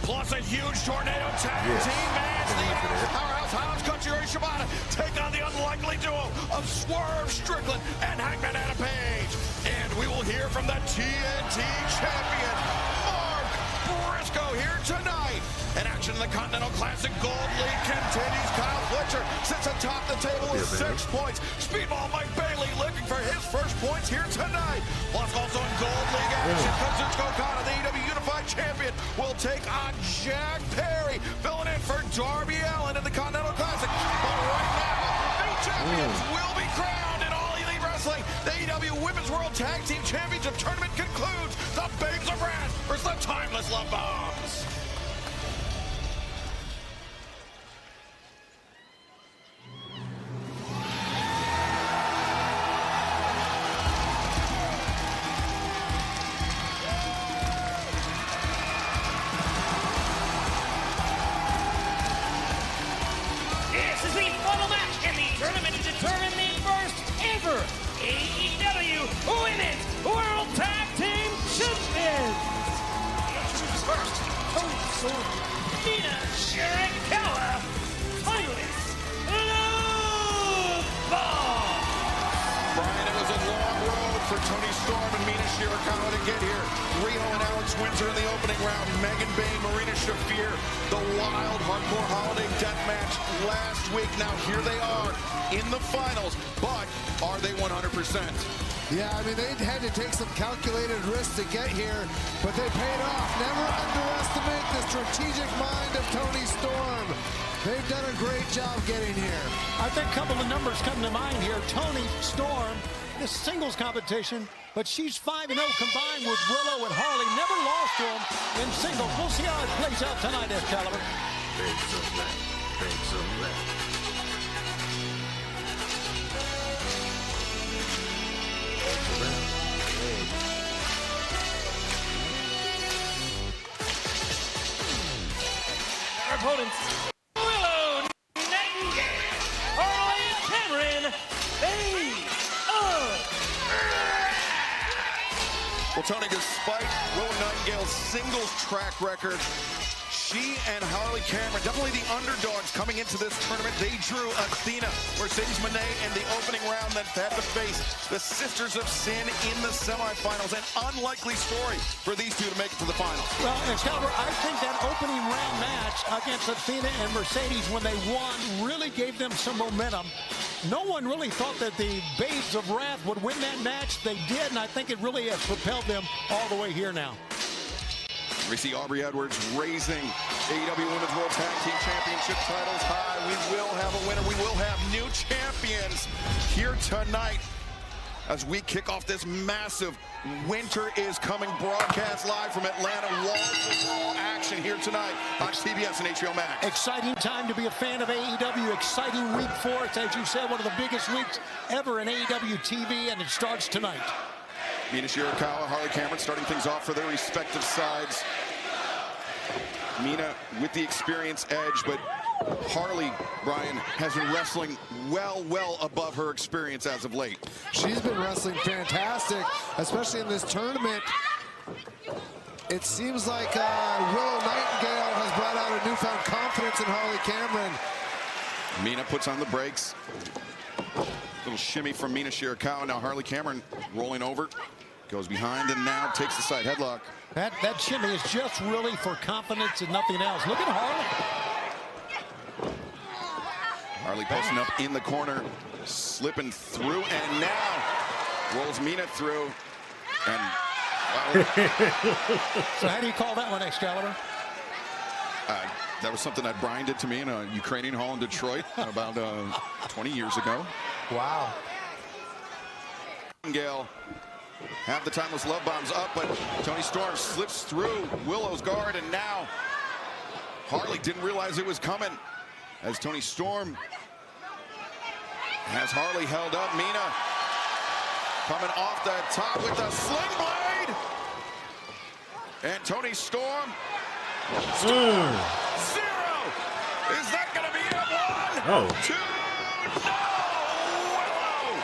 plus a huge tornado tag team match. The powerhouse Highlands Country Roy Shibata take on the unlikely duo of Swerve Strickland and Hangman Adam Page. And we will hear from the TNT champion, Mark Briscoe, here tonight. And action in the Continental Classic Gold League continues. Kyle Fletcher sits atop the table with 6 points. Speedball Mike Bailey looking for his first points here tonight. Plus also in Gold League action, Kazuchika Okada, the AEW Unified Champion, will take on Jack Perry, filling in for Darby Allin in the Continental Classic. But right now, new champions will be crowned in All Elite Wrestling. The AEW Women's World Tag Team Championship Tournament concludes. The Babes of Wrath versus the Timeless Love Bombs. AEW Women's World Tag Team Champions. First, Toni Storm, Mina Shirakawa, Timeless Love Bomb. Brian, it was a long road for Toni Storm and Mina Shirakawa to get here. Rio and Alex Winter in the opening round. Megan Bayne, Marina Shafir, the wild hardcore holiday death match last week. Now here they are in the finals, but are they 100%? Yeah, I mean, they had to take some calculated risks to get here, but they paid off. Never underestimate the strategic mind of Toni Storm. They've done a great job getting here. I think a couple of numbers come to mind here. Toni Storm, this singles competition, but she's 5-0 combined with Willow and Harley. Never lost to them in singles. We'll see how it plays out tonight, Excalibur. Babes of Wrath. Babes of Wrath. Our opponents, Willow Nightingale, Harley Cameron, Babes of Wrath. Well, Toni, despite Willow Nightingale's singles track record, she and Harley Cameron, definitely the underdogs coming into this tournament. They drew Athena, Mercedes Moné in the opening round, then had to face the Sisters of Sin in the semifinals. An unlikely story for these two to make it to the finals. Well, Excalibur, I think that opening round match against Athena and Mercedes when they won really gave them some momentum. No one really thought that the Babes of Wrath would win that match. They did, and I think it really has propelled them all the way here now. We see Aubrey Edwards raising AEW Women's World Tag Team Championship titles high. We will have a winner. We will have new champions here tonight as we kick off this massive Winter Is Coming broadcast live from Atlanta. Wall-to-wall action here tonight on CBS and HBO Max. Exciting time to be a fan of AEW. Exciting week for us. As you said, one of the biggest weeks ever in AEW TV, and it starts tonight. Mina Shirakawa, Harley Cameron starting things off for their respective sides. Mina with the experience edge, but Harley, Brian, has been wrestling well above her experience as of late. She's been wrestling fantastic, especially in this tournament. It seems like Willow Nightingale has brought out a newfound confidence in Harley Cameron. Mina puts on the brakes. Little shimmy from Mina Shirakawa. Now Harley Cameron rolling over. Goes behind and now takes the side headlock. That shimmy is just really for confidence and nothing else. Look at Harley. Harley posting up in the corner, slipping through, and now rolls Mina through. And so how do you call that one, Excalibur? that was something that Brian did to me in a Ukrainian hall in Detroit about 20 years ago. Wow. Gale have the timeless love bombs up, but Toni Storm slips through Willow's guard, and now Harley didn't realize it was coming as Toni Storm has Harley held up. Mina coming off the top with the sling blade, and Toni Storm. Zero. Is that going to be it? One, two, no! Willow!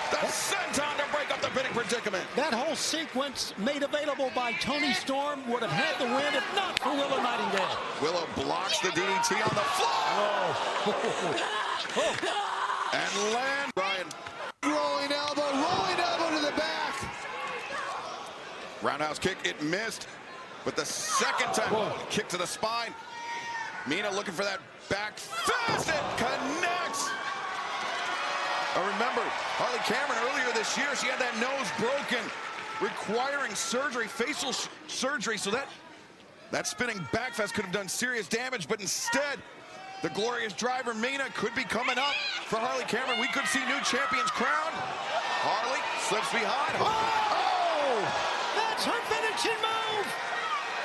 The senton to break up the spinning predicament. That whole sequence made available by Toni Storm would have had the win if not for Willow Nightingale. Willow blocks the DDT on the floor. And land. Brian. Rolling elbow to the back. Roundhouse kick, it missed. But the second time, kick to the spine. Mina looking for that back fist. It connects. Remember, Harley Cameron earlier this year, she had that nose broken, requiring surgery, facial surgery. So that spinning backfest could have done serious damage, but instead, the glorious driver Mina could be coming up for Harley Cameron. We could see new champions crowned. Harley slips behind. Oh! That's her finishing move!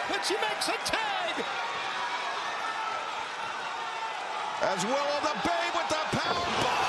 But she makes a tag! As Willow the Babe with the power bomb!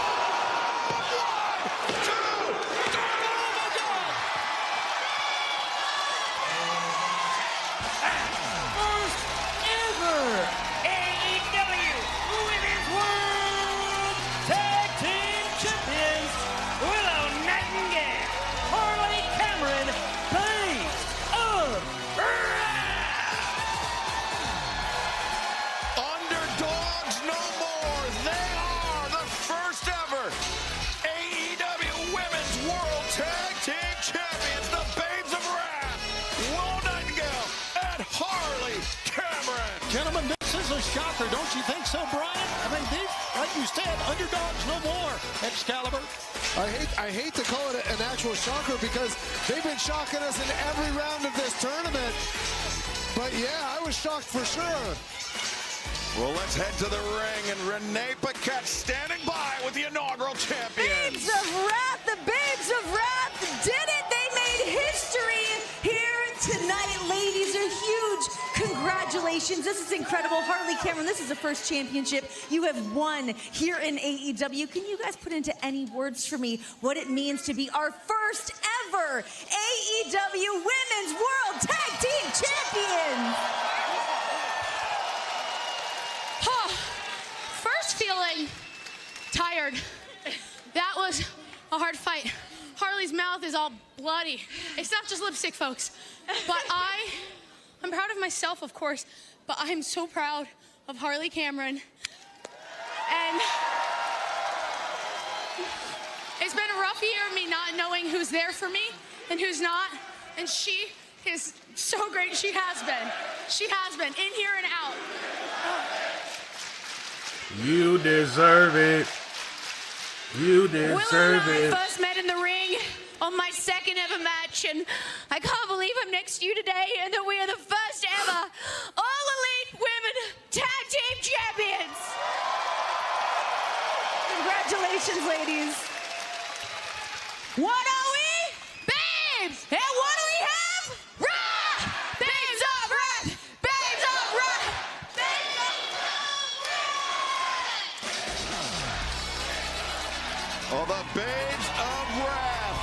Gentlemen, this is a shocker, don't you think so, Brian? I mean, these, like you said, underdogs no more, Excalibur. I hate to call it an actual shocker because they've been shocking us in every round of this tournament. But yeah, I was shocked for sure. Well, let's head to the ring, and Renee Paquette standing by with the inaugural champions. Babes of Wrath, the Babes of Wrath did it. They made history here tonight. Ladies are huge. Congratulations. This is incredible. Harley Cameron, this is the first championship you have won here in AEW. Can you guys put into any words for me what it means to be our first ever AEW Women's World Tag Team Champions? First feeling tired. That was a hard fight. Harley's mouth is all bloody. It's not just lipstick, folks. But I'm proud of myself, of course, but I'm so proud of Harley Cameron. And it's been a rough year of me not knowing who's there for me and who's not. And she is so great. She has been. She has been, in here and out. You deserve it. You deserve Will and it. I first met in the ring on my second ever match, and I can't believe I'm next to you today and that we are the first ever All Elite Women Tag Team Champions. Congratulations, ladies. What are we? Babes! And what do we have? Wrath! Babes of Wrath! Babes of Wrath! Babes of Wrath! Oh, the Babes of Wrath.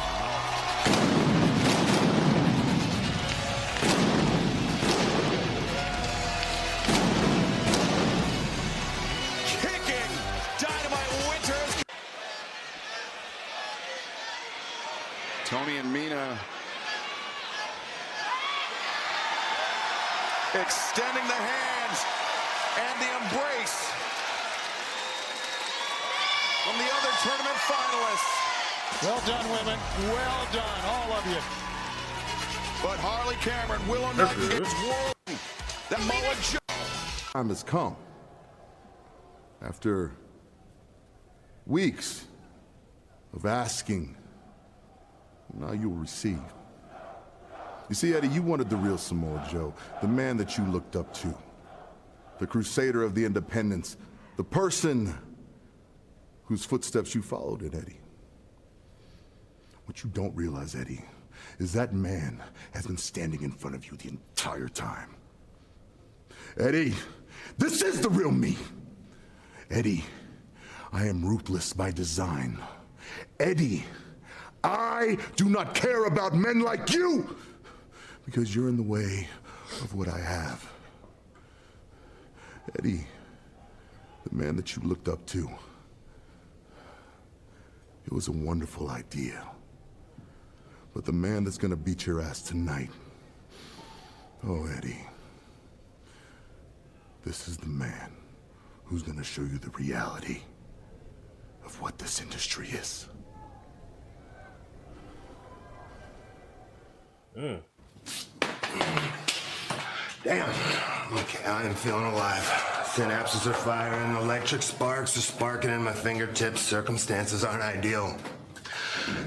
Kicking Dynamite Winters. Tony and Mina extending the hands and the embrace from the other tournament finalists. Well done, women. Well done, all of you. But Harley Cameron, Willow That's Nightingale's good. world. That Mullet Joe. Time has come. After weeks of asking, now you'll receive. You see, Eddie, you wanted the real Samoa Joe, the man that you looked up to, the crusader of the independents, the person whose footsteps you followed in, Eddie. What you don't realize, Eddie, is that man has been standing in front of you the entire time. Eddie, this is the real me. Eddie, I am ruthless by design. Eddie, I do not care about men like you because you're in the way of what I have. Eddie, the man that you looked up to, it was a wonderful idea. But the man that's gonna beat your ass tonight, oh, Eddie, this is the man who's gonna show you the reality of what this industry is. Damn. Okay, I am feeling alive. Synapses are firing, electric sparks are sparking in my fingertips. Circumstances aren't ideal.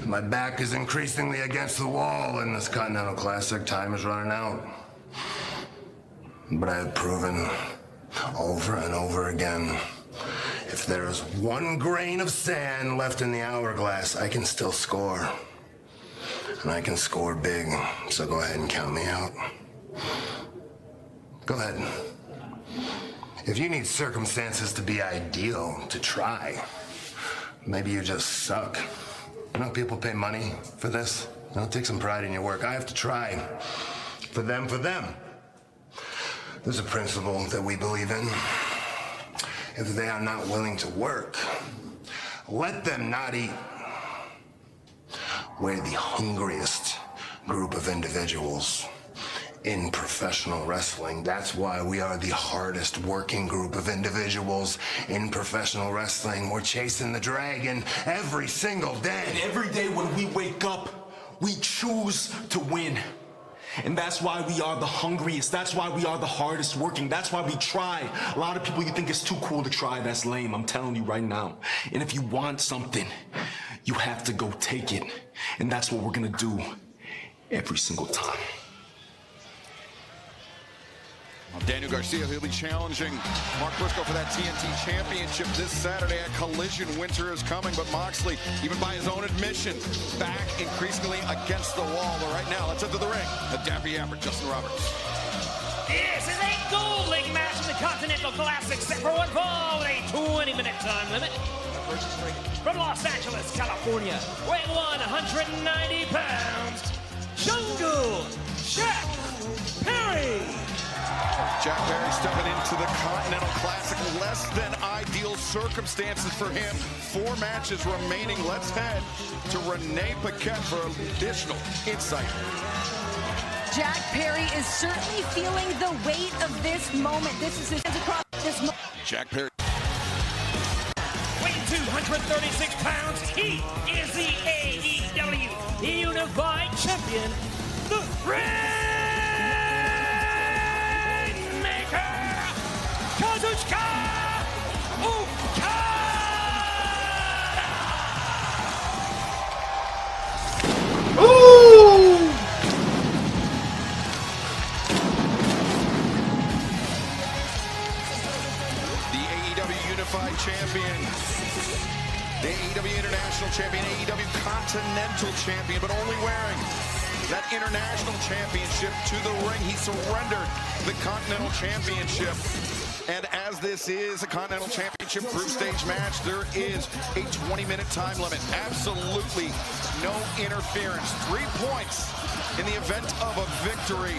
My back is increasingly against the wall, and this Continental Classic time is running out. But I have proven over and over again, if there is one grain of sand left in the hourglass, I can still score. And I can score big, so go ahead and count me out. Go ahead. If you need circumstances to be ideal, to try, maybe you just suck. You know, people pay money for this. You know, take some pride in your work. I have to try. For them, for them. There's a principle that we believe in. If they are not willing to work, let them not eat. We're the hungriest group of individuals in professional wrestling. That's why we are the hardest working group of individuals in professional wrestling. We're chasing the dragon every single day. And every day when we wake up, we choose to win. And that's why we are the hungriest. That's why we are the hardest working. That's why we try. A lot of people, you think it's too cool to try. That's lame. I'm telling you right now. And if you want something, you have to go take it. And that's what we're gonna do every single time. Daniel Garcia, he'll be challenging Mark Briscoe for that TNT Championship this Saturday at Collision. Winter is coming, but Moxley, even by his own admission, back increasingly against the wall. But right now, let's head to the ring. The Dappy Yapper, Justin Roberts. This is a Gold League match in the Continental Classic set for one fall with a 20-minute time limit. From Los Angeles, California, weighing 190 pounds, Jungle Jack Perry. Jack Perry stepping into the Continental Classic. Less than ideal circumstances for him. 4 matches remaining. Let's head to Renee Paquette for additional insight. Jack Perry is certainly feeling the weight of this moment. This is his hands across this moment. Jack Perry. Weighing 236 pounds, he is the AEW Unified Champion, the Rainmaker, Kazuchika Okada! Ooh! Unified Champion, the AEW International Champion, AEW Continental Champion, but only wearing that International Championship to the ring. He surrendered the Continental Championship. And as this is a Continental Championship group stage match, there is a 20-minute time limit. Absolutely no interference. 3 points in the event of a victory.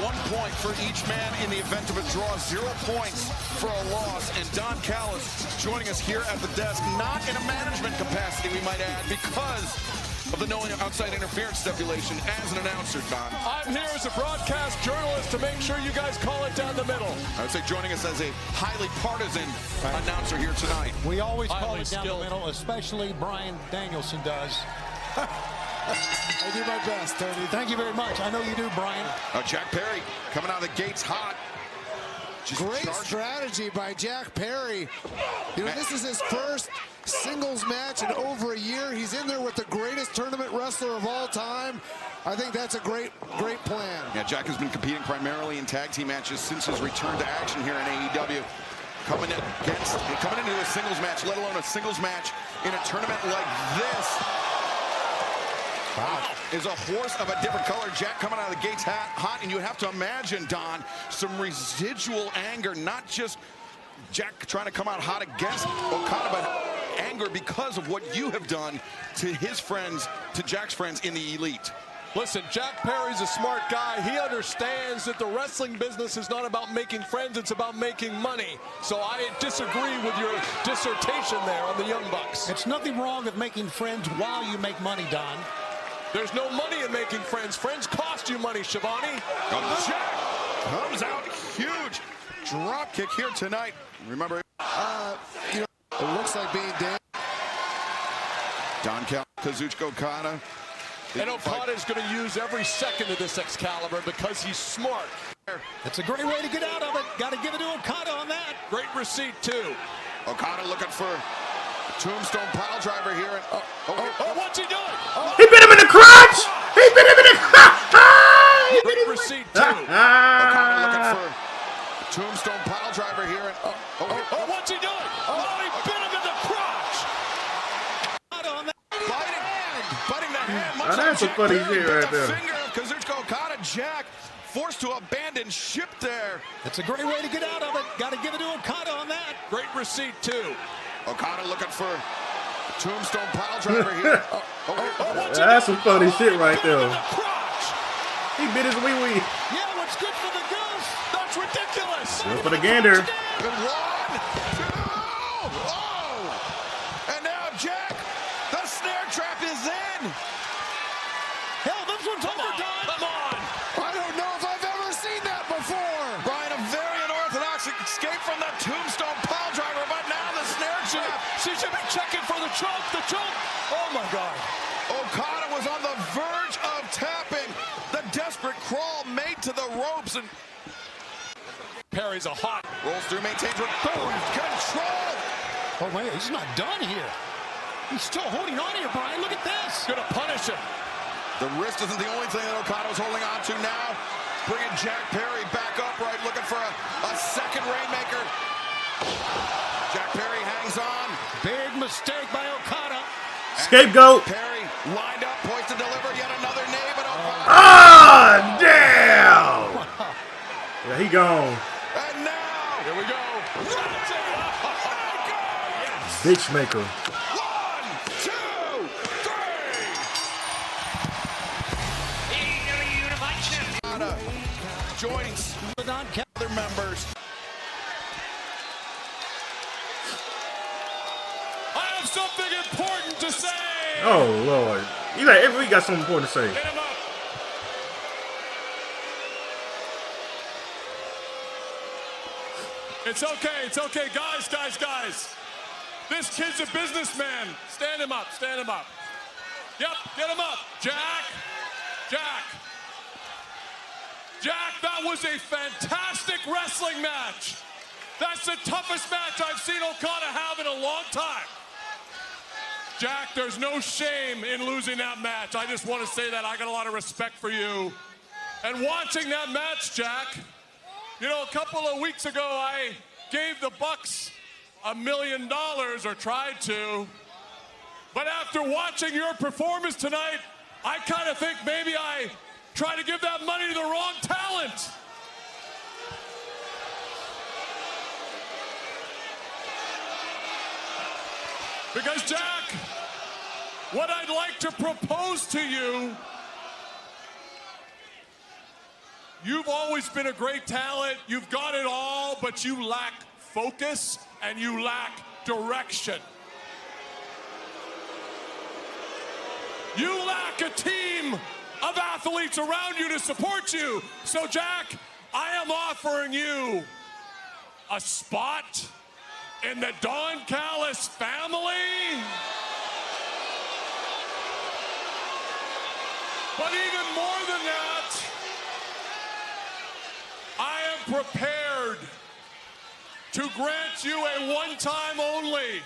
1 point for each man in the event of a draw. 0 points for a loss. And Don Callis joining us here at the desk, not in a management capacity, we might add, because of the no outside interference stipulation as an announcer, Don. I'm here as a broadcast journalist to make sure you guys call it down the middle. I would say joining us as a highly partisan announcer here tonight. We always call Highly it down skilled. the middle, especially Brian Danielson does. I do my best, Tony. Thank you very much. I know you do, Brian. Jack Perry coming out of the gates hot. Just Great charging. strategy by Jack Perry. You know, this is his first singles match in over a year. He's in there with the greatest tournament wrestler of all time. I think that's a great plan. Yeah, Jack has been competing primarily in tag team matches since his return to action here in AEW. Coming into a singles match, let alone a singles match in a tournament like this. Wow. Is a horse of a different color. Jack coming out of the gates hot, and you have to imagine, Don, some residual anger, not just Jack trying to come out hot against Okada, but anger because of what you have done to his friends, to Jack's friends in the Elite. Listen, Jack Perry's a smart guy. He understands that the wrestling business is not about making friends, it's about making money. So I disagree with your dissertation there on the Young Bucks. It's nothing wrong with making friends while you make money, Don. There's no money in making friends. Friends cost you money, Shivani. Jack comes out huge. Drop kick here tonight. Remember, You know, it looks like being damaged. Don Kazuchika Okada. And Okada is going to use every second of this Excalibur because he's smart. That's a great way to get out of it. Got to give it to Okada on that. Great receipt, too. Okada looking for a tombstone pile driver here. What's he doing? He bit him in the crotch. He bit him in the crotch. Great receipt, too. Okada looking for a tombstone pile driver here. What's he doing? He bit him in the crotch. On that. Biting the hand. Now that's a funny shit right there. Finger of Kazuchika Okada. Jack forced to abandon ship there. That's a great way to get out of it. Got to give it to Okada on that. Great receipt, too. Okada looking for a tombstone pile driver here. That's some funny shit right there. He bit his wee-wee. Yeah, what's good for the goose? That's ridiculous. Good for the gander. Good 1, 2, and now Jack, the snare trap is in. Hell, this one's overdone. Come on. I don't know if I've ever seen that before. Brian, a very unorthodox escape from that tombstone pile driver, but now the snare trap. She should be checking for the choke. The choke. Oh, my God. Okada was on the verge of tapping. The desperate crawl made to the ropes, and Perry's a hot. rolls through, maintains with control. Oh, wait, he's not done here. He's still holding on here, Brian. Look at this. Gonna punish him. The wrist isn't the only thing that Okada was holding on to now. Bringing Jack Perry back upright, looking for a second rainmaker. Jack Perry hangs on. Big mistake by Okada. Scapegoat. Perry lined up, poised to deliver yet another knee, but Okada. Ah, damn. Yeah, he gone. And now, Here we go. That's it. Yes. Bitch maker. 1, 2, 3. AEW Unified Champion. Okada joins other members. I have something important to say. Oh, Lord. You like every week got something important to say. Get him up. It's okay. It's okay. Guys. This kid's a businessman. Stand him up. Yep, get him up. Jack, that was a fantastic wrestling match. That's the toughest match I've seen Okada have in a long time. Jack, there's no shame in losing that match. I just want to say that I got a lot of respect for you. And watching that match, Jack, you know, a couple of weeks ago, I gave the Bucks $1 million, or tried to. But after watching your performance tonight, I kind of think maybe I tried to give that money to the wrong talent. Because, Jack, what I'd like to propose to you, you've always been a great talent. You've got it all, but you lack focus and you lack direction. You lack a team of athletes around you to support you. So, Jack, I am offering you a spot in the Don Callis family. But even more than that, I am prepared to grant you a one-time only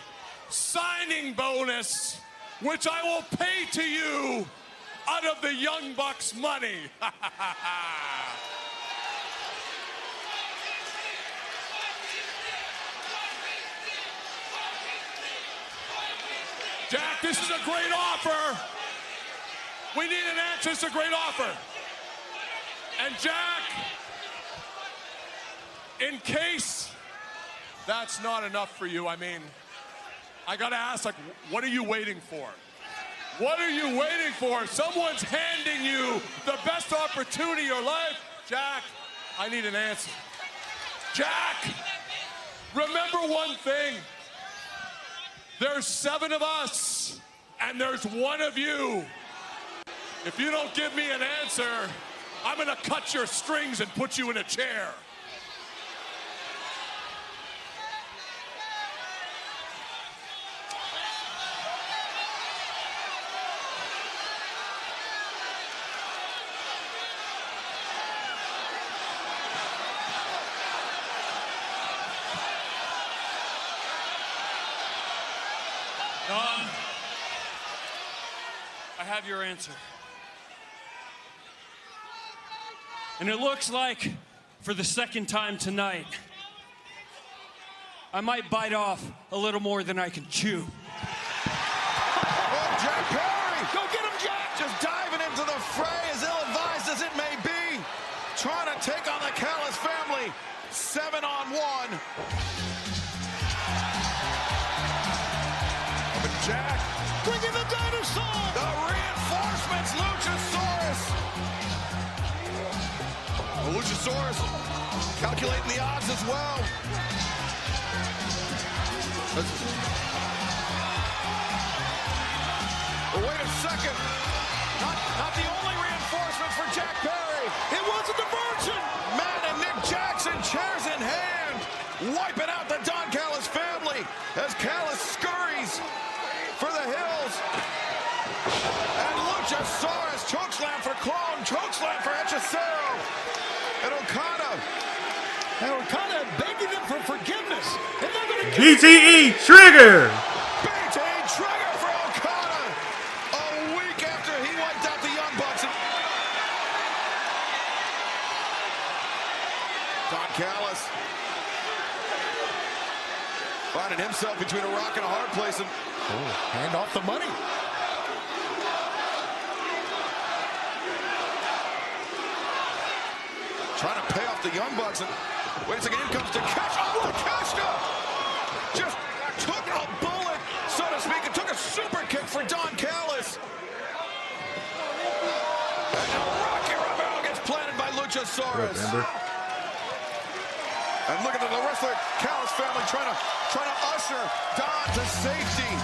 signing bonus, which I will pay to you out of the Young Bucks money. Jack, this is a great offer. We need an answer. It's a great offer. And Jack, in case that's not enough for you, I mean, I gotta ask, like, what are you waiting for? What are you waiting for? Someone's handing you the best opportunity of your life. Jack, I need an answer. Jack, remember one thing. There's 7 of us, and there's 1 of you. If you don't give me an answer, I'm gonna cut your strings and put you in a chair. Don, I have your answer. And it looks like, for the second time tonight, I might bite off a little more than I can chew. Oh, Jack Perry! Go get him, Jack! Just diving into the fray, as ill-advised as it may be. Trying to take on the Callis family. 7-on-1. Jack. Bringing the dinosaur. The reinforcements, Luchasaurus. Well, Luchasaurus calculating the odds as well. Well, wait a second. Not the only reinforcement for Jack Perry. It was a diversion. Matt and Nick Jackson, chairs in hand, wiping out the Don Callis family as Callis scurries for the hills. And Luchasaurus, chokeslam for Clone, chokeslam for Hechicero. And Okada. And Okada begging them for forgiveness. And they're going to GTE Trigger. BTE Trigger for Okada. A week after he wiped out the Young Bucks. Don Callis finding himself between a rock and a hard place. And hand off the money. Trying to pay off the Young Bucks. And wait a second, in comes Takeshita. Oh, Takeshita just took a bullet, so to speak, and took a super kick for Don Callis. And now Rocky Romero gets planted by Luchasaurus. And look at the rest of the Callis family trying to usher Don to safety,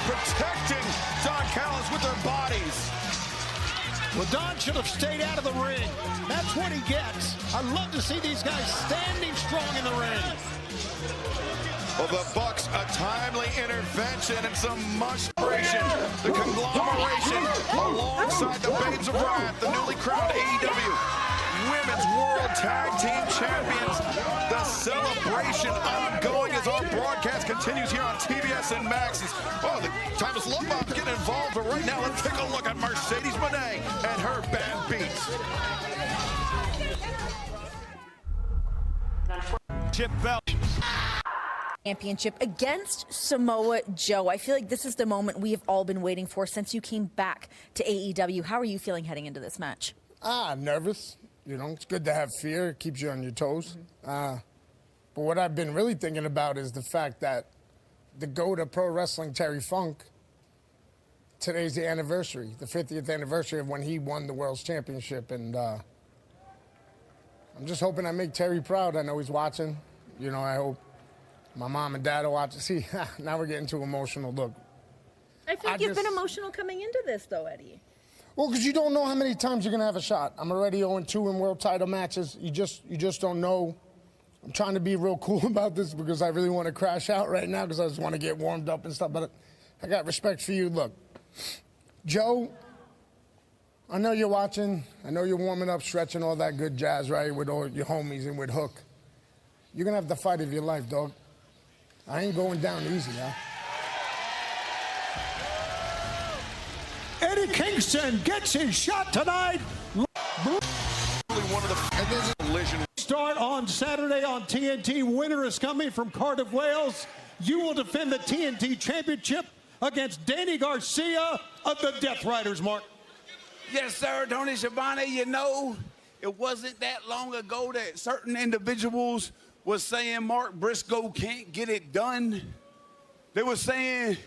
protecting Don Callis with their bodies. Well, Don should have stayed out of the ring. That's what he gets. I love to see these guys standing strong in the ring. Well, the Bucks, a timely intervention and some mushration. The conglomeration alongside the Babes of Wrath, the newly crowned AEW Women's World Tag Team Champions. The celebration ongoing as our broadcast continues here on TBS and Max's. Oh, the Timeless Love Bomb getting involved, but right now let's take a look at Mercedes Moné and her bad beats. Chip Bell. Championship against Samoa Joe. I feel like this is the moment we have all been waiting for since you came back to AEW. How are you feeling heading into this match? Nervous. You know, it's good to have fear. It keeps you on your toes. But what I've been really thinking about is the fact that the GOAT of pro wrestling, Terry Funk, today's the anniversary, the 50th anniversary of when he won the World's Championship. And I'm just hoping I make Terry proud. I know he's watching. You know, I hope my mom and dad will watch. See, now we're getting too emotional. Look. I feel like you've been emotional coming into this, though, Eddie. Well, because you don't know how many times you're going to have a shot. I'm already 0-2 in world title matches. You just don't know. I'm trying to be real cool about this because I really want to crash out right now because I just want to get warmed up and stuff. But I got respect for you. Look, Joe, I know you're watching. I know you're warming up, stretching, all that good jazz, right, with all your homies and with Hook. You're going to have the fight of your life, dog. I ain't going down easy, huh? Eddie Kingston gets his shot tonight. Start on Saturday on TNT. Winter is coming from Cardiff, Wales. You will defend the TNT Championship against Danny Garcia of the Death Riders, Mark. Yes, sir, Tony Schiavone. You know, it wasn't that long ago that certain individuals was saying Mark Briscoe can't get it done. They were saying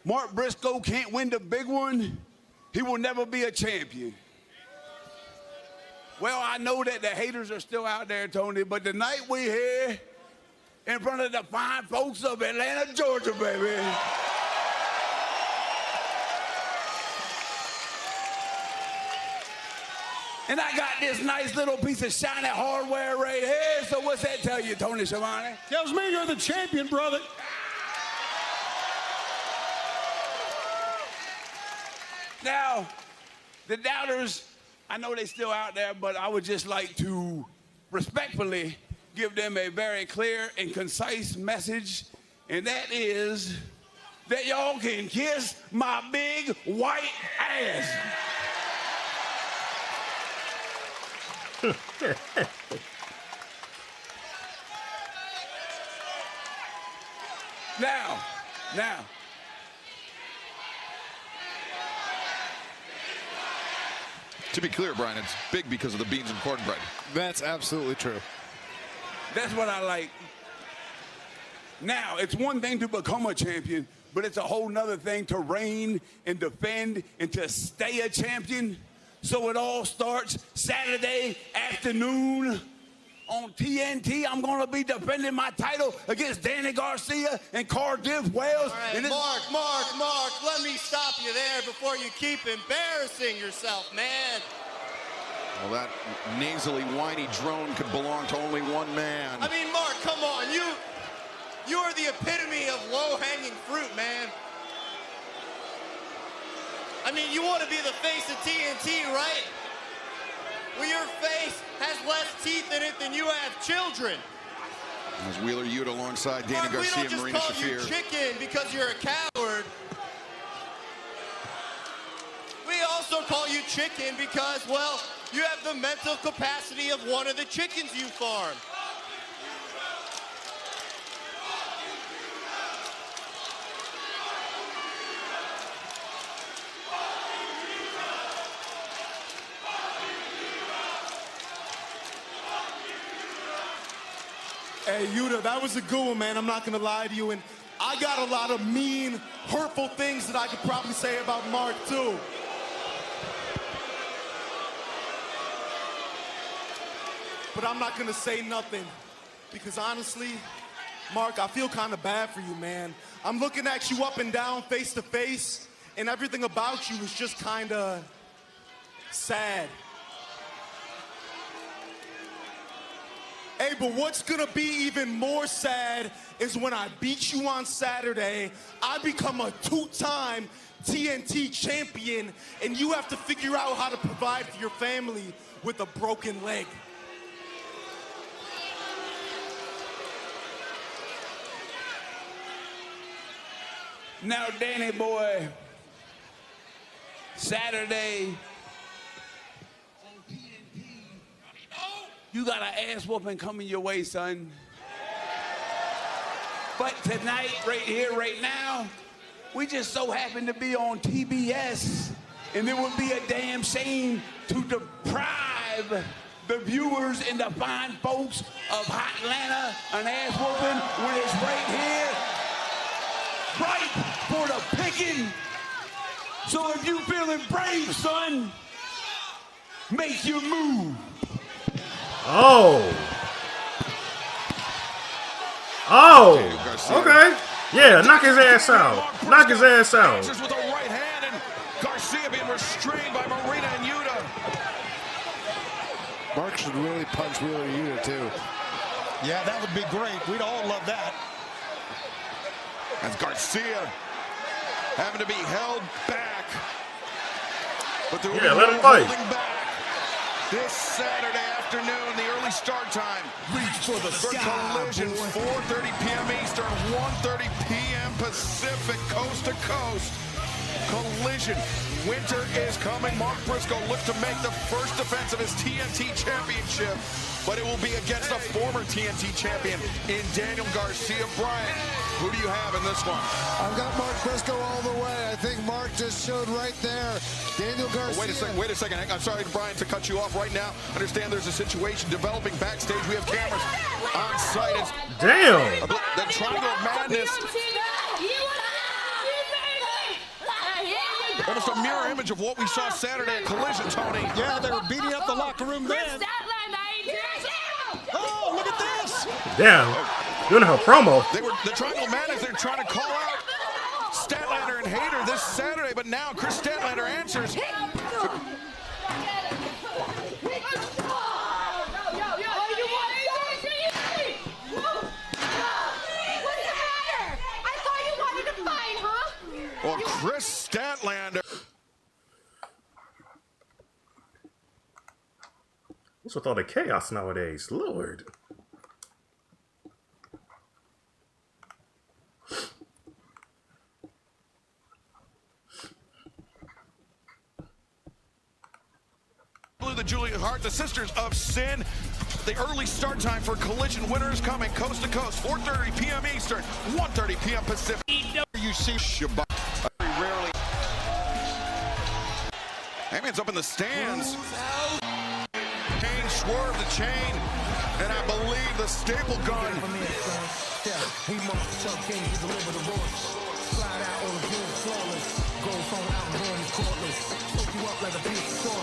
Mark Briscoe can't win the big one. He will never be a champion. Well, I know that the haters are still out there, Tony, but tonight we're here in front of the fine folks of Atlanta, Georgia, baby. And I got this nice little piece of shiny hardware right here. So what's that tell you, Tony Schiavone? Tells me you're the champion, brother. Now, the doubters, I know they're still out there, but I would just like to respectfully give them a very clear and concise message, and that is that y'all can kiss my big white ass. Now. To be clear, Brian, it's big because of the beans and cornbread. That's absolutely true. That's what I like. Now, it's one thing to become a champion, but it's a whole nother thing to reign and defend and to stay a champion. So it all starts Saturday afternoon on TNT. I'm going to be defending my title against Danny Garcia and Cardiff Wales. All right, Mark, let me stop you there before you keep embarrassing yourself, man. Well, that nasally, whiny drone could belong to only one man. I mean, Mark, come on. You are the epitome of low-hanging fruit, man. I mean, you want to be the face of TNT, right? Well, your face has less teeth in it than you have children. As Wheeler Yuta alongside Danny Garcia and Marina Shafir. We don't just call you chicken because you're a coward. We also call you chicken because, well, you have the mental capacity of one of the chickens you farm. Hey, Yuta, that was a good one, man. I'm not going to lie to you. And I got a lot of mean, hurtful things that I could probably say about Mark, too. But I'm not going to say nothing. Because honestly, Mark, I feel kind of bad for you, man. I'm looking at you up and down, face to face, and everything about you is just kind of sad. Hey, but what's gonna be even more sad is when I beat you on Saturday, I become a two-time TNT champion, and you have to figure out how to provide for your family with a broken leg. Now, Danny boy, Saturday, you got an ass whooping coming your way, son. But tonight, right here, right now, we just so happen to be on TBS, and it would be a damn shame to deprive the viewers and the fine folks of Hot Atlanta an ass whooping when it's right here, right for the picking. So if you feeling brave, son, make your move. Oh, okay. Yeah, knock his ass out. Knock his ass out. With a right hand, and Garcia being restrained by Marina and Yuta. Mark should really punch Wheeler Yuta, too. Yeah, that would be great. We'd all love that. As Garcia having to be held back. But there will be let him no fight. holding back. This Saturday afternoon, the early start time. Reach for the Collision, 4:30 p.m. Eastern, 1:30 p.m. Pacific, coast to coast. Collision. Winter is coming. Mark Briscoe looked to make the first defense of his TNT championship, but it will be against a former TNT champion in Daniel Garcia. Bryant, who do you have in this one? I've got Mark Briscoe all the way. I think Mark just showed right there. Daniel Garcia. Oh, wait a second. I'm sorry, Brian, to cut you off right now. Understand there's a situation developing backstage. We have cameras on site. Damn. The Triangle of Madness. Almost a mirror image of what we saw Saturday at Collision, Tony. Yeah, they were beating up the locker room then. Oh, look at this. Damn. Doing her promo. The Triangle Madness, they're trying to call out Statlander and Hayter this Saturday, but now Chris Statlander answers. What's with all the chaos nowadays? Lord. The Julia Hart, the Sisters of Sin. The early start time for Collision Winter is Coming, coast to coast, 4:30 p.m. Eastern, 1:30 p.m. Pacific. You see Shabbat very rarely. Hangman's up in the stands. Chain, swerve the chain, and I believe the staple gun.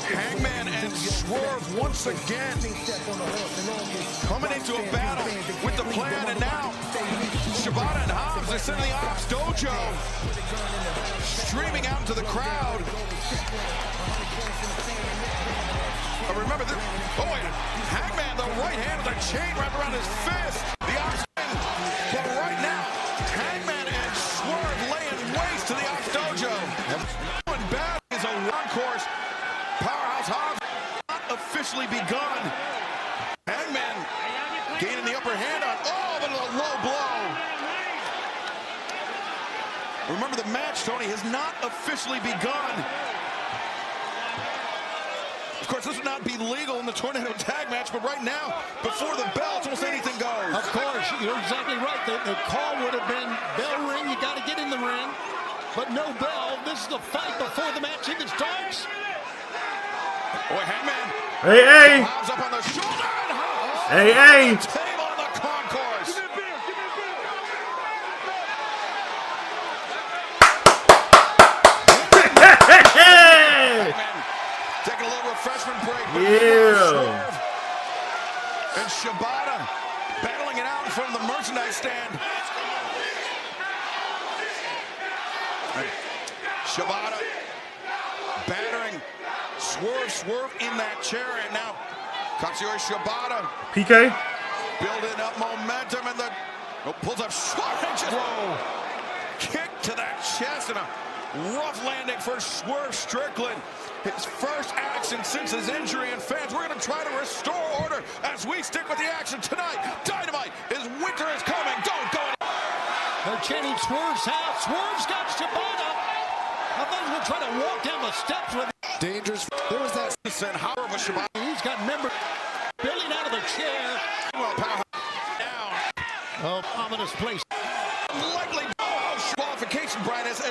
Hangman and Swerve once again coming into a battle with the plan, and now Shibata and Hobbs are sitting in the Ops Dojo, streaming out into the crowd. Remember this. Oh wait, Hangman, the right hand with a chain wrapped around his fist. The Ops, but right now, Hangman and Swerve laying waste to the Ops Dojo. One bad is a one course. Powerhouse Hobbs not officially begun. Hangman gaining the upper hand on, but a low blow. Remember, the match, Tony, has not officially begun. Of course, this would not be legal in the Tornado Tag match, but right now, before the bell, it's almost anything goes. Of course, you're exactly right. The call would have been bell ring, you got to get in the ring, but no bell. This is the fight before the match even starts. Boy, Hangman. Hey. Hobbs up on the shoulder. Hey. Table on the concourse. Hangman taking a little refreshment break. Yeah. And Shibata battling it out in front of the merchandise stand. And Shibata battering Swerve in that chair, and now Katsuyori Shibata PK building up momentum, and pulls up short and just kick to that chest, and a rough landing for Swerve Strickland. His first action since his injury, and fans, we're going to try to restore order as we stick with the action tonight. Dynamite is Winter is Coming. Don't go. They're chanting Swerve's house. Swerve's got Shibata. I thought he was trying to walk down the steps with dangerous. There was that. Howard with Shibata. He's got members building out of the chair. Down. Oh, ominous place. Likely qualification, Brian, as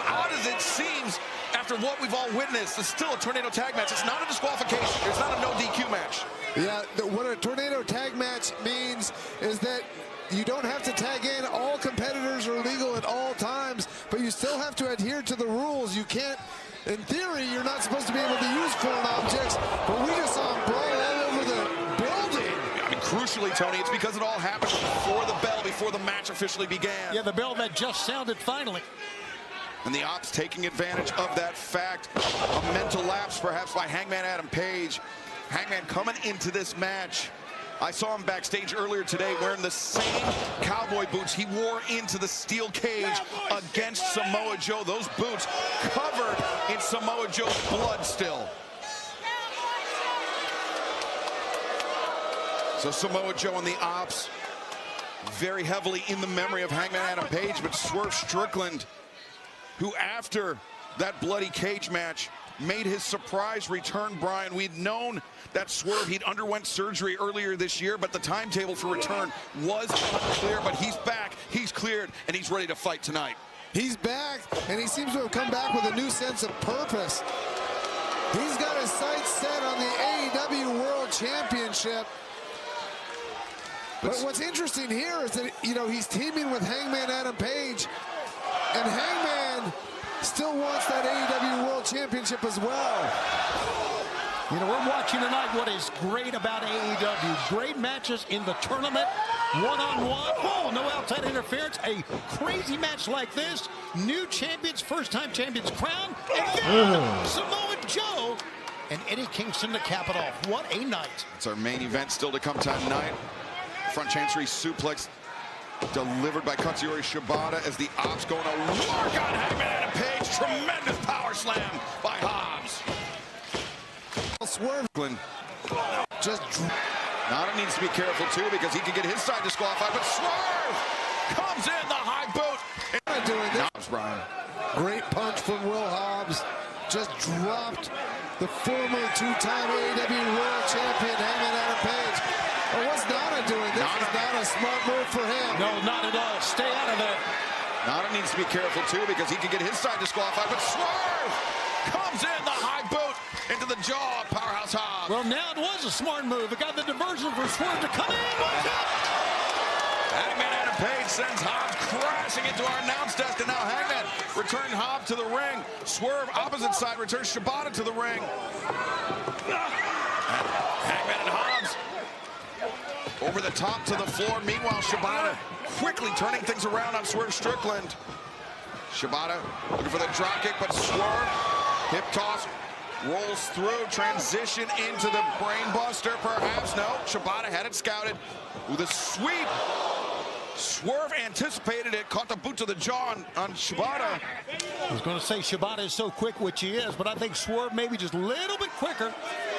odd as it seems after what we've all witnessed, it's still a Tornado Tag match. It's not a disqualification. It's not a no DQ match. Yeah, what a Tornado Tag match means is that you don't have to tag in. All competitors are legal at all times, but you still have to adhere to the rules. You can't, in theory, you're not supposed to be able to use foreign objects, but we just saw them brawl all over the building. I mean, crucially, Tony, it's because it all happened before the bell, before the match officially began. Yeah, the bell that just sounded finally. And the Ops taking advantage of that fact. A mental lapse, perhaps, by Hangman Adam Page. Hangman coming into this match. I saw him backstage earlier today wearing the same cowboy boots he wore into the steel cage against Samoa Joe. Those boots covered in Samoa Joe's blood still. So Samoa Joe and the Ops very heavily in the memory of Hangman Adam Page, but Swerve Strickland, who after that bloody cage match made his surprise return, Brian. We'd known that Swerve, he'd underwent surgery earlier this year, but the timetable for return was unclear, but he's back, he's cleared, and he's ready to fight tonight. He's back, and he seems to have come back with a new sense of purpose. He's got his sights set on the AEW World Championship. But what's interesting here is that, you know, he's teaming with Hangman Adam Page, and Hangman still wants that AEW World Championship as well. You know, we're watching tonight what is great about AEW. Great matches in the tournament, one-on-one. Oh, no outside interference. A crazy match like this. New champions, first-time champions crown. And then Samoa Joe and Eddie Kingston to cap it off. What a night. It's our main event still to come tonight. Front Chancery suplex delivered by Katsuyori Shibata as the Ops going to work on Hangman Adam Page. Tremendous power slam by Hobbs. Swerve. just... Nana needs to be careful, too, because he can get his side disqualified, but Swerve comes in the high boot. Doing this. Hobbs, Brian. Great punch from Will Hobbs. Just dropped the former two-time AEW World Champion, Hangman Adam Page. But what's Nana doing? This is not a smart move for him. No, not at all. Stay out of there. Nana needs to be careful, too, because he can get his side disqualified, but Swerve comes in the high boot into the jaw of Powerhouse Hobbs. Well, now it was a smart move. It got the diversion for Swerve to come in. Watch out! Hangman Adam Page sends Hobbs crashing into our announce desk, and now Hangman returns Hobbs to the ring. Swerve, opposite side, returns Shibata to the ring. Hangman and Hobbs over the top to the floor. Meanwhile, Shibata quickly turning things around on Swerve Strickland. Shibata looking for the dropkick, but Swerve, hip toss, rolls through, transition into the brainbuster, perhaps. No, Shibata had it scouted with a sweep. Swerve anticipated it, caught the boot to the jaw on Shibata. I was going to say Shibata is so quick, which he is, but I think Swerve maybe just a little bit quicker.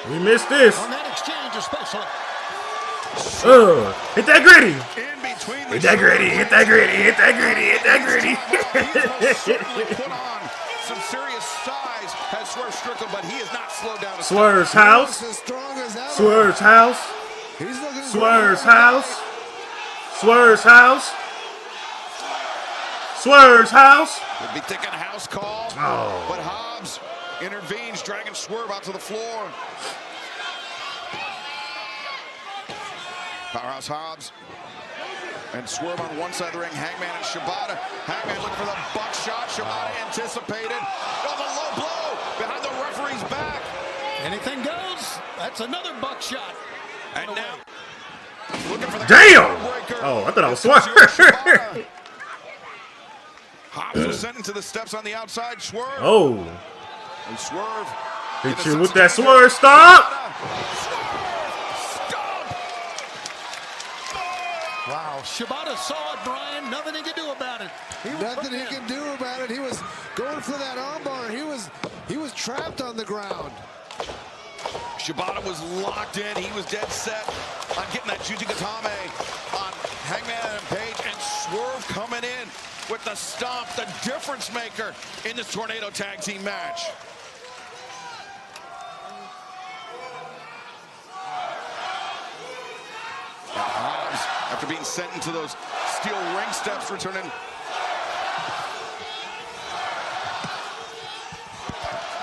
We missed this. On that exchange especially. Hit that gritty. In between the hit that gritty, hit that gritty, hit that gritty, hit that gritty. He certainly put on some serious size, has Swerve Strickland, but he is not slowed down. Swerve's house. Swerve's house. Swerve's house. Swerve's house. Swerve's house. Would be thinking house call, but Hobbs intervenes, dragging Swerve out to the floor. Powerhouse Hobbs and Swerve on one side of the ring. Hangman and Shibata. Hangman looking for the buckshot. Shibata anticipated. Oh, the low blow behind the referee's back. Anything goes. That's another buckshot. And now looking for the damn! Oh, I thought I was Swerve. Hobbs was sent into the steps on the outside. Swerve. Oh. And Swerve hit you with that Swerve stop. Wow, Shibata saw it, Brian. Nothing he could do about it. Nothing he can do about it. He was going for that armbar. He was trapped on the ground. Shibata was locked in. He was dead set on getting that Jujigatame on Hangman and Page, and Swerve coming in with the stomp, the difference maker in this Tornado Tag Team match. Hobbs, after being sent into those steel ring steps, returning.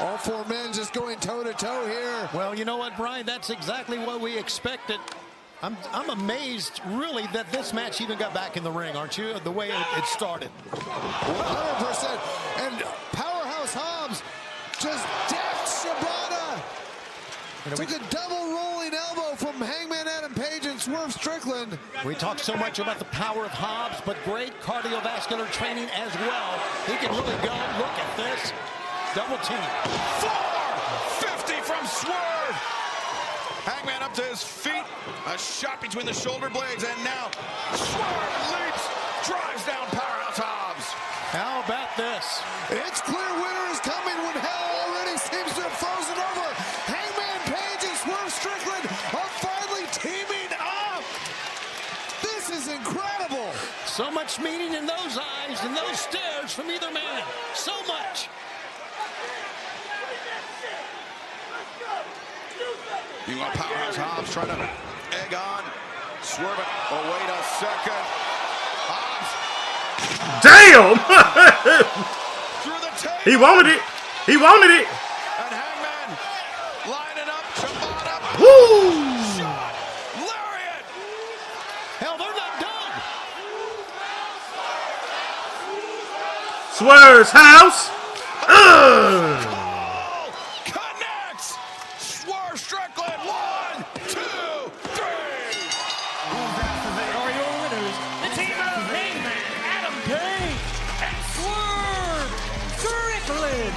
All four men just going toe-to-toe here. Well, you know what, Brian? That's exactly what we expected. I'm amazed, really, that this match even got back in the ring, aren't you? The way it started. 100%. And Powerhouse Hobbs just decked Shibata. Took a double rolling elbow from Hangman Adam Page and Swerve Strickland. We talk so much about the power of Hobbs, but great cardiovascular training as well. He can really go. Look at this. Double team. 450 from Swerve. Hangman up to his feet. A shot between the shoulder blades, and now Swerve leaps, drives down Powerhouse Hobbs. How about this? It's clear winter is coming when hell already seems to have frozen over. Hangman Page and Swerve Strickland are finally teaming up. This is incredible. So much meaning in those eyes and those stares from either man. So much. Meanwhile, Powerhouse Hobbs trying to egg on. Swerve it. Oh, wait a second. Hobbs. Damn! Through the tape. He wanted it. He wanted it. And Hangman lining up. Shibata. Woo! Shot. Lariat. Hell, they're not done. Swerve's house. Connects. Swerve Strickland. 1, 2, 3. Are your winners, the team of Hangman, Adam Page, and Swerve Strickland.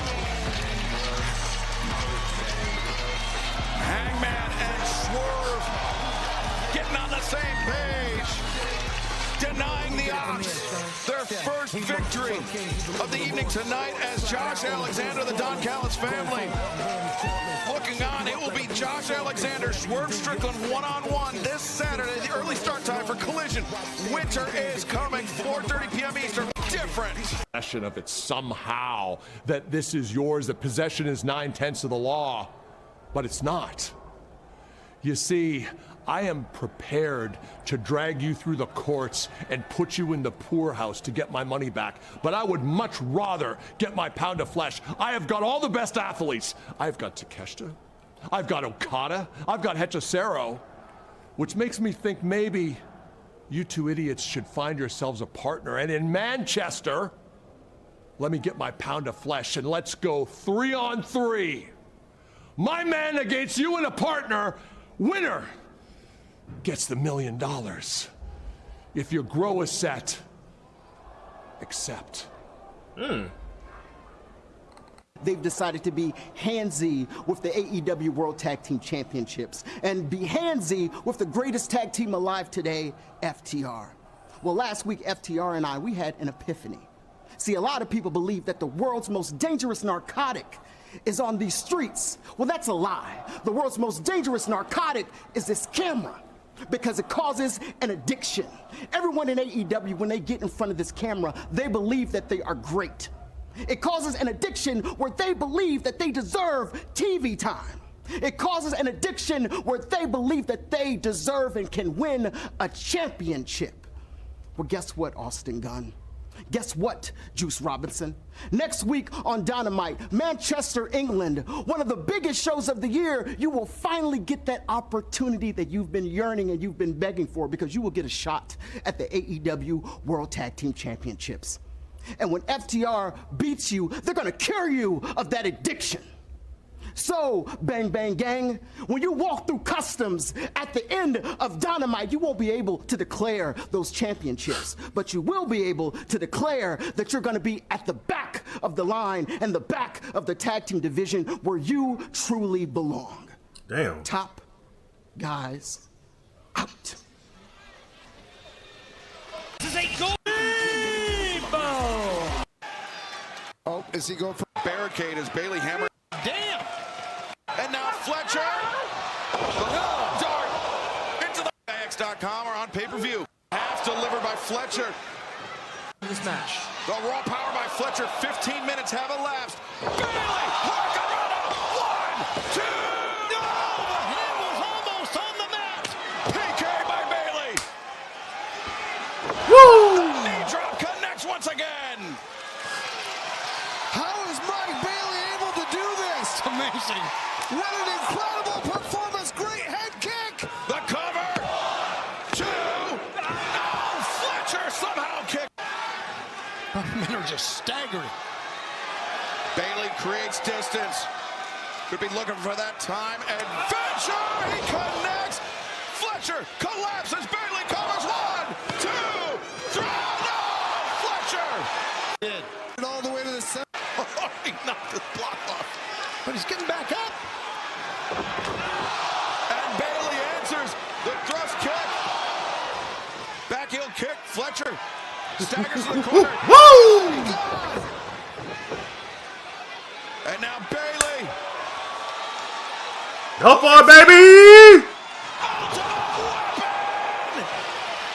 Hangman and Swerve getting on the same page. denying the odds. Their first victory of the evening tonight as Josh Alexander, the Don Callis family. Looking on, it will be Josh Alexander, Swerve Strickland one-on-one this Saturday. The early start time for Collision. Winter is coming, 4:30 p.m. Eastern. Different. Possession of it somehow, that this is yours, that possession is 9/10 of the law, but it's not. You see, I am prepared to drag you through the courts and put you in the poorhouse to get my money back, but I would much rather get my pound of flesh. I have got all the best athletes. I've got Takeshita, I've got Okada, I've got Hechicero, which makes me think maybe you two idiots should find yourselves a partner. And in Manchester, let me get my pound of flesh and let's go 3-on-3. My man against you and a partner. Winner gets the $1 million. If your grow is set, accept. They've decided to be handsy with the AEW World Tag Team Championships and be handsy with the greatest tag team alive today, FTR. Well, last week, FTR and we had an epiphany. See, a lot of people believe that the world's most dangerous narcotic is on these streets. Well, that's a lie. The world's most dangerous narcotic is this camera, because it causes an addiction. Everyone in AEW, when they get in front of this camera, they believe that they are great. It causes an addiction where they believe that they deserve TV time. It causes an addiction where they believe that they deserve and can win a championship. Well, guess what, Austin Gunn? Guess what, Juice Robinson? Next week on Dynamite, Manchester, England, one of the biggest shows of the year, you will finally get that opportunity that you've been yearning and you've been begging for, because you will get a shot at the AEW World Tag Team Championships. And when FTR beats you, they're gonna cure you of that addiction. So, Bang Bang Gang, when you walk through customs at the end of Dynamite, you won't be able to declare those championships, but you will be able to declare that you're gonna be at the back of the line and the back of the tag team division where you truly belong. Damn. Top guys out. This is a goal. Oh, is he going for a barricade as Bailey hammer? Damn! And now Fletcher. Dart into the X.com or on pay-per-view. Half delivered by Fletcher. This match. The raw power by Fletcher. 15 minutes have elapsed. Bailey! Hurricanrana! 1, 2! No! The hand was almost on the mat! PK by Bailey! Woo! Knee drop connects once again. How is Mike Bailey able to do this? Amazing. What an incredible performance. Great head kick. The cover. 2. Oh, Fletcher somehow kicked. Men are just staggering. Bailey creates distance. Could be looking for that time. Adventure. He connects. Fletcher collapses. Bailey covers. 1, 2, 3. No! Fletcher. Did. All the way to the center. He knocked his block off. But he's getting back up. And Bailey answers the thrust kick. Back heel kick. Fletcher staggers to the corner. Woo! And now Bailey. Go for it, baby! Ultimate weapon.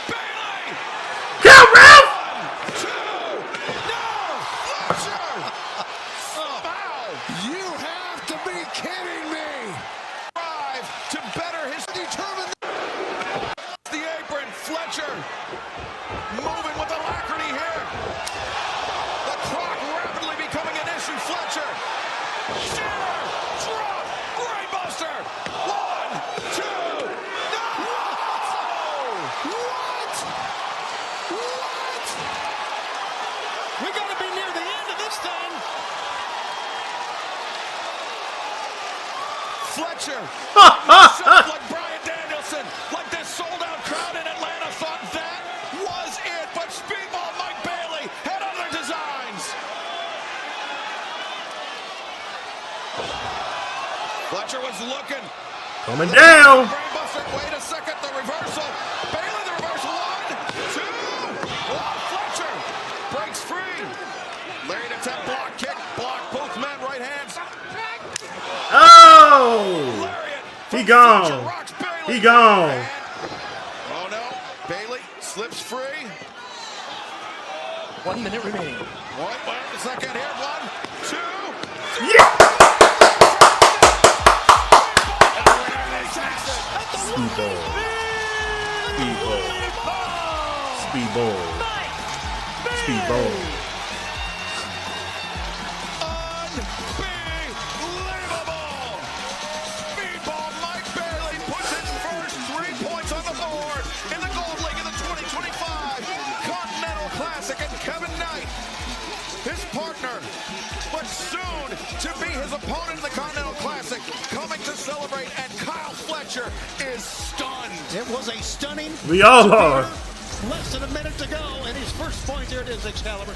Bailey. Count, ref! 1, 2. No! Fletcher. Somehow. You have to be kidding me. Drive to better his determined. The apron. Fletcher moving with alacrity here. The clock rapidly becoming an issue. Fletcher. Shearer. Drop. Brainbuster. 1, 2. No! What? What? We got to be near the end of this thing. Fletcher. Himself like Bryan Danielson. Like this sold-out crowd in Atlanta thought that was it. But Speedball Mike Bailey had other designs. Fletcher was looking. Coming down. Brainbuster. Wait a second. The reversal. Bailey the reversal. 1, 2. He gone. And, oh no, Bailey slips free. 1 minute remaining. Wait a second here. 1, 2, 3. Yeah! Speedball. Speedball. Speedball. Speedball. Unbelievable! Speedball Mike Bailey puts his first 3 points on the board in the Gold League in the 2025 Continental Classic, and Kevin Knight, his partner, but soon to be his opponent in the Continental Classic, coming to celebrate, and Kyle Fletcher is stunned. It was a stunning. We all are. Less than a minute to go, and his first point, there it is, Excalibur.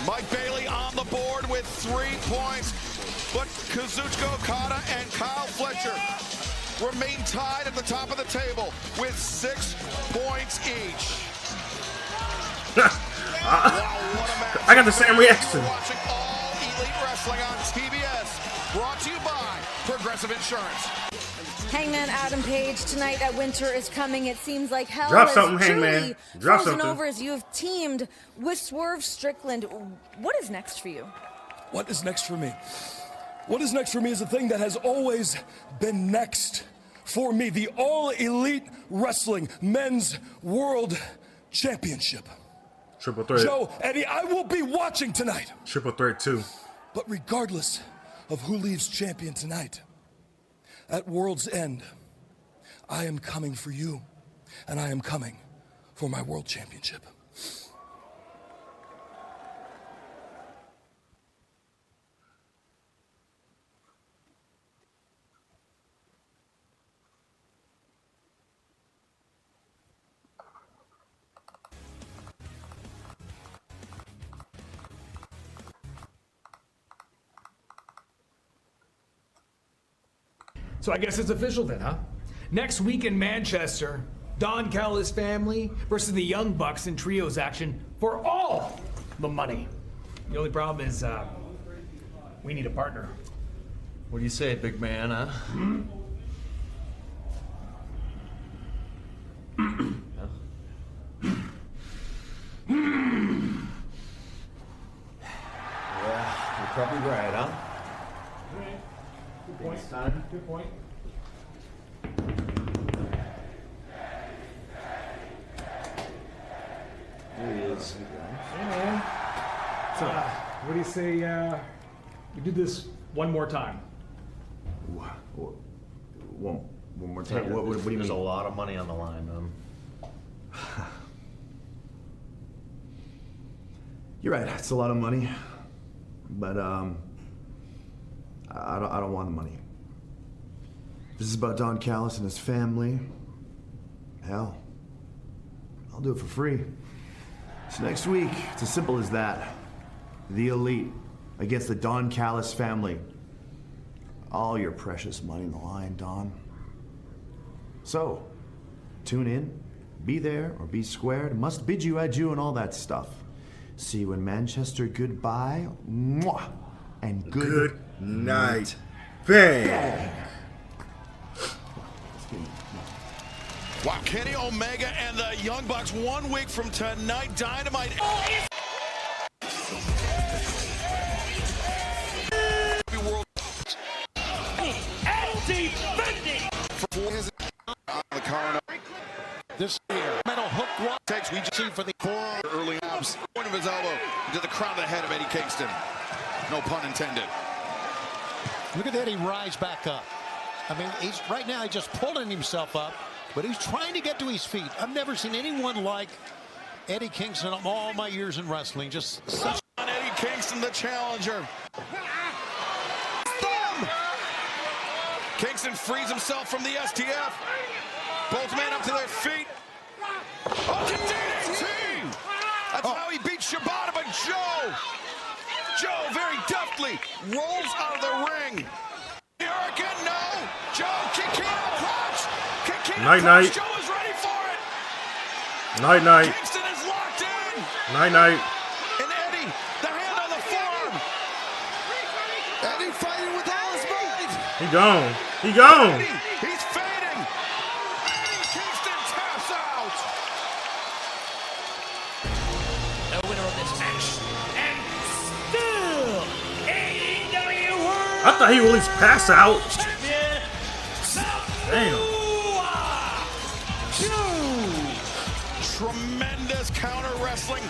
Mike Bailey on the board with 3 points, but Kazuchika Okada and Kyle Fletcher remain tied at the top of the table with 6 points each. I got the same reaction. Watching All Elite Wrestling on TBS, brought to you by Progressive Insurance. Hangman Adam Page tonight at Winter Is Coming. It seems like hell Drop is something, truly Hangman. Drop frozen something. over as you have teamed with Swerve Strickland. What is next for you? What is next for me? What is next for me is a thing that has always been next for me. The All Elite Wrestling Men's World Championship. Triple threat. Joe, Eddie, I will be watching tonight. Triple threat 2. But regardless of who leaves champion tonight, at World's End, I am coming for you, and I am coming for my World Championship. So I guess it's official then, huh? Next week in Manchester, Don Callis' family versus the Young Bucks in trios action for all the money. The only problem is, we need a partner. What do you say, big man, huh? Yeah, you're probably right, huh? Good point. Time. Good point. Here he is. Hey, man. So, what do you say, we do this one more time? One more time. What do you mean? There's a lot of money on the line, man. You're right. It's a lot of money, but I don't want the money. This is about Don Callis and his family. Hell, I'll do it for free. So next week, it's as simple as that. The Elite against the Don Callis family. All your precious money in the line, Don. So, tune in, be there or be squared, must bid you adieu and all that stuff. See you in Manchester. Goodbye. Mwah. And good night. Bang. Wow, Kenny Omega and the Young Bucks 1 week from tonight. Dynamite. World. And defending. The corner. This here, metal hook one. Takes we see for the forearm early abs. Point of his elbow into the crown of the head of Eddie Kingston. No pun intended. Look at Eddie rise back up. I mean, he's right now he's just pulling himself up, but he's trying to get to his feet. I've never seen anyone like Eddie Kingston in all my years in wrestling. Just such on Eddie Kingston, the challenger. Kingston frees himself from the STF. Both men up to their feet. Oh, DDT! That's how he beat Shibata, but Joe very deftly rolls out of the ring. Hurricane, no. Joe, Kikino clutch. Kikino Night, clutch. night. Joe is ready for it. Night, night. Kingston is locked in. Night, night. And Eddie, the hand on the forearm. Eddie fighting with all his might. He gone. He gone. Eddie, he's thought he would at least pass out. Damn. Tremendous counter wrestling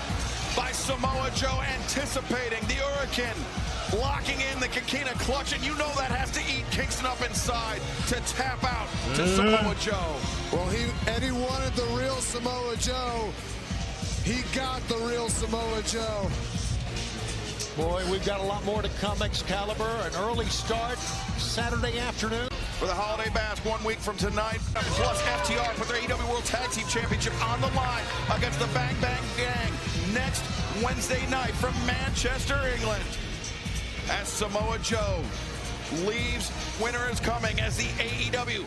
by Samoa Joe, anticipating the Hurricane, locking in the Kikina clutch, and you know that has to eat Kingston up inside to tap out to Samoa Joe. Well, Eddie wanted the real Samoa Joe. He got the real Samoa Joe. Boy, we've got a lot more to come. Excalibur, an early start Saturday afternoon. For the Holiday Bash, 1 week from tonight, plus FTR put their AEW World Tag Team Championship on the line against the Bang Bang Gang next Wednesday night from Manchester, England. As Samoa Joe leaves, Winter Is Coming as the AEW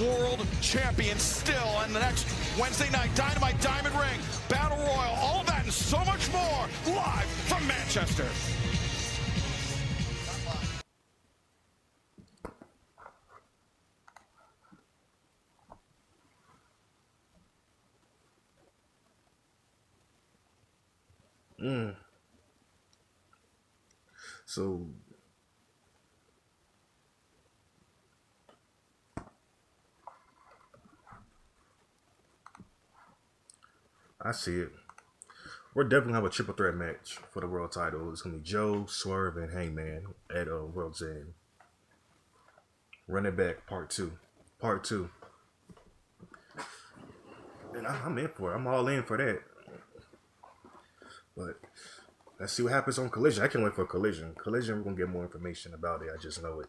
World Champion still. And the next Wednesday night, Dynamite Diamond Ring, Battle Royal, all that and so much more live from Manchester. So I see it. We're definitely gonna have a triple threat match for the world title. It's gonna be Joe, Swerve, and Hangman at World's End. Run it back, part two. And I'm in for it. I'm all in for that. But let's see what happens on Collision. I can't wait for Collision. Collision, we're gonna get more information about it. I just know it.